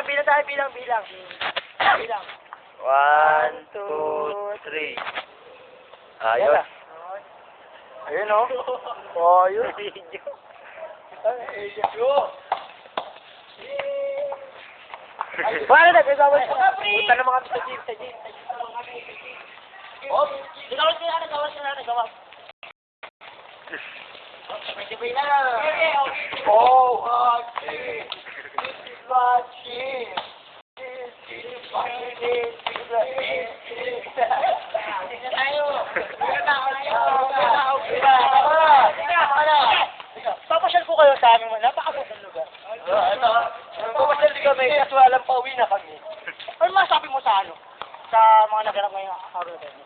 Bilang tayo, bilang. Bilang. 1, 2, 3. Ayos. Ayun o. Oh, yun. Paano na? Kasama siya. Punta naman kami sa gym. Oh, nagawas ka na. May sabay na. Oh, okay. This is what she is. Papasyal ko kayo sa aming napakagandang lugar. Papasyal din kami kasi walang pauwi na kami. Ano masabi mo sa ano? Sa mga naganap ngayong araw na ito?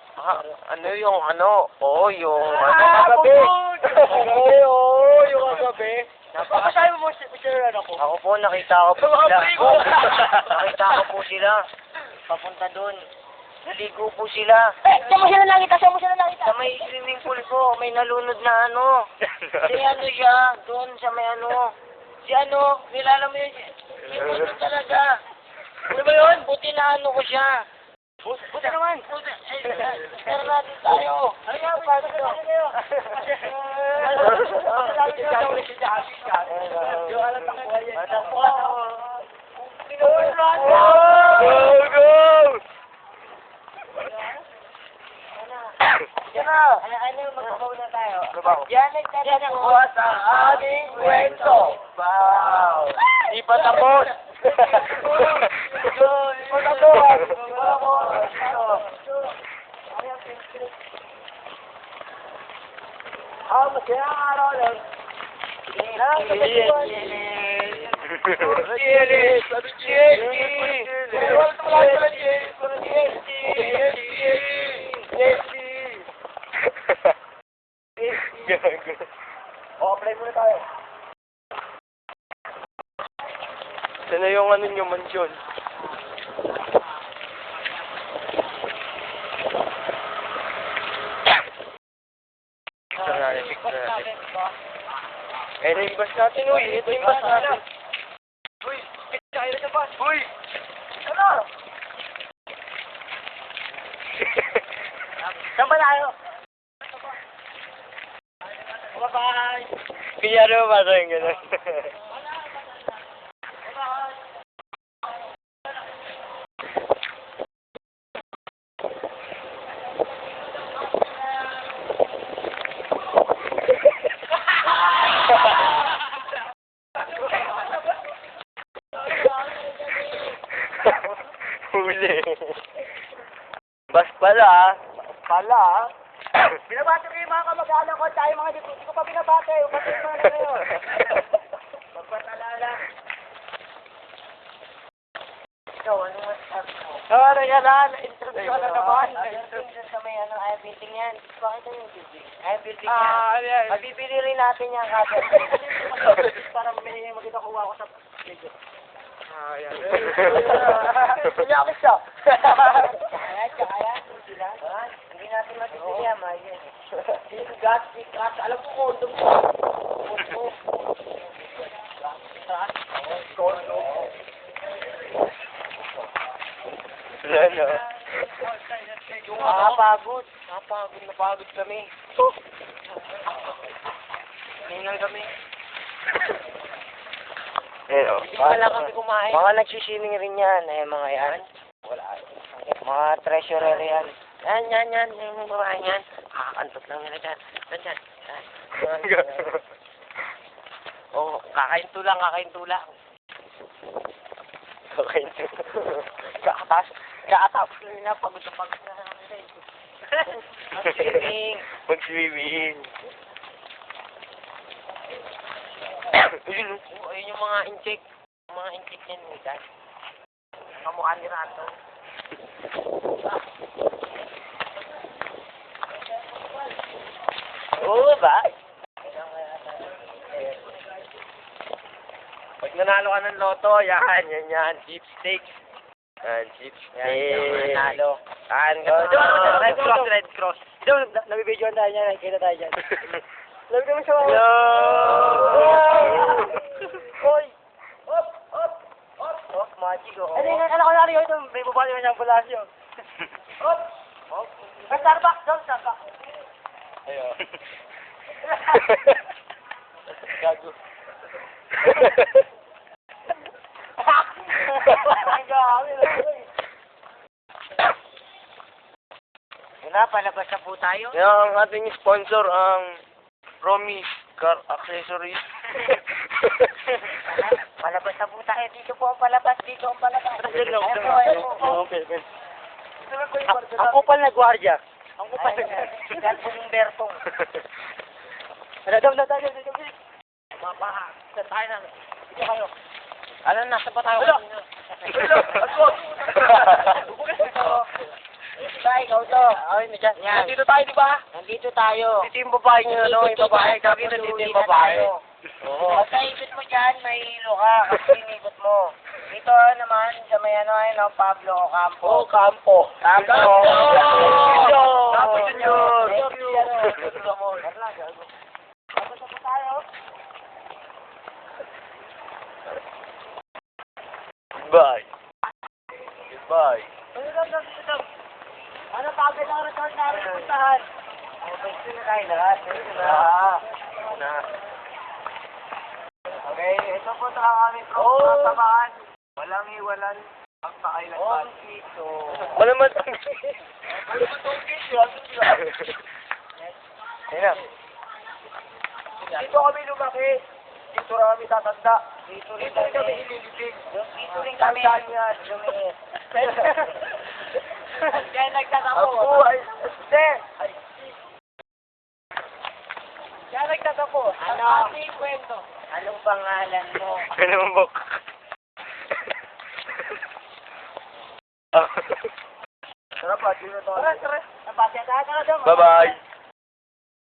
Ano yung ano? Oo, yung Kagabi! Yung kagabi. Papasyal mo si ano ko. Ako po, nakita ko po sila. Nakita ko po sila. Papunta doon. Naligo po sila. Saan mo sila nakita? Sa may swimming pool po, may nalunod na ano. Si ano siya, doon sa may ano. Si ano, nilala mo yun. Yung ano talaga. Ano ba yun? Buti na ano ko siya. Buti naman. Pero natin tayo. Ay, nga, paano kayo? Yung alam takbuhan yan. Go! Ano yung magpapaw na tayo? Yan nagtatapos ang aming kwento. Wow! Di pa tapos. Masayang araw lang. Apply muna tayo. Sino yung ano nyo, mansyon? Ito yung bus natin, uy. Ito yung bus natin. Uy, kaya na sa bus. Uy! Ano? Saan ba tayo? Bye-bye! Kaya naman ba yung gano'n? Huli. Bas pala, Binabati ko yung mga kamag-anak ko, tayo mga dito. Hindi ko pa binabati. Yung pati yung mga na ngayon. Magpatalala. Ikaw, ano masasabi mo? Ano yan ha? Na-introduce na naman. Introduction sa may ano, ay building yan. Bakit yung building? Ay building Ano yan? Mabibili rin natin yan kapit. Para may makita kuha ko sa video. Yan. Kunyakis siya. Kaya, sila. Hindi natin matitigyan, Mayan. Gas. Alam ko, kondom ko. Ano? Napagod kami. Hingal kami. Hindi pala kami kumain. Mga nagsiswimming rin yan. Mga yan. Wala. Mga treasurer yan. Yan. Yung mga yan. Kakakantot lang nila dyan. Dyan. Oh, kakain tulang. Kakatapos na pagod na. Mag-swimming. Ayun yung mga incheck. Mga incheck yan, guys. Kamukha ni Rato. Oo ba? Pag nanalo ka ng loto, yan. Chipsticks. Chipsticks. Nanalo. Red Cross. Nabibidyoan tayo niya. Nakikita tayo dyan. Lagi kami sa mga... Hello! Hoy! Op! magic, oh. Hindi, alam ko na rin ito. May bubali mo siyang bulasyo. Hop! Hop! Starbucks daw, Starbucks. Ayo. Gago. Ang gabi. Wala, palabas na po tayo. Yan ang ating sponsor, ang Promise Car Accessories. Palabas na po tayo. Dito po ang palabas. Dito ang palabas. Okay. Ang kupal na gwardiya. Ang kupal na Galpo ng Bertong. Nadam na tayo. Mapaha. Sa tayo na. Dito kayo. Alam, nasa pa tayo. Wala. Tayo, ikaw to. Ay, may dyan. Yan. Nandito tayo, di ba? Nandito tayo. Dito yung babae nyo, ano? Yung babae. Sabi na dito yung babae. Oo. Pagka ikot mo dyan, may hilo ka kasi inikot mo. Dito naman, sa may ano, ayun, Pablo Ocampo. Oh, Campo. Campo. Campo Junior. Goodbye. Goodbye. Ano pa agad ang resort namin puntahan? Gusto na tayo lahat. Na. Okay, ito po sa aming samahan. Walang iwalan ang pakailan pa. Malaman. Ano ba itong kiss yun? Ayun na. Dito kami lumaki. Dito kami tatanda. Dito rin kami ililibig. Dito rin kami. Lumiit. Kaya nagtatako. Ang buhay. Hindi. Kaya nagtatako. Ano? Ang ating kwento. Anong pangalan mo? Ano mo, Bok? Tara pa, dito to. Tara. Napasya tayo na daw. Bye-bye.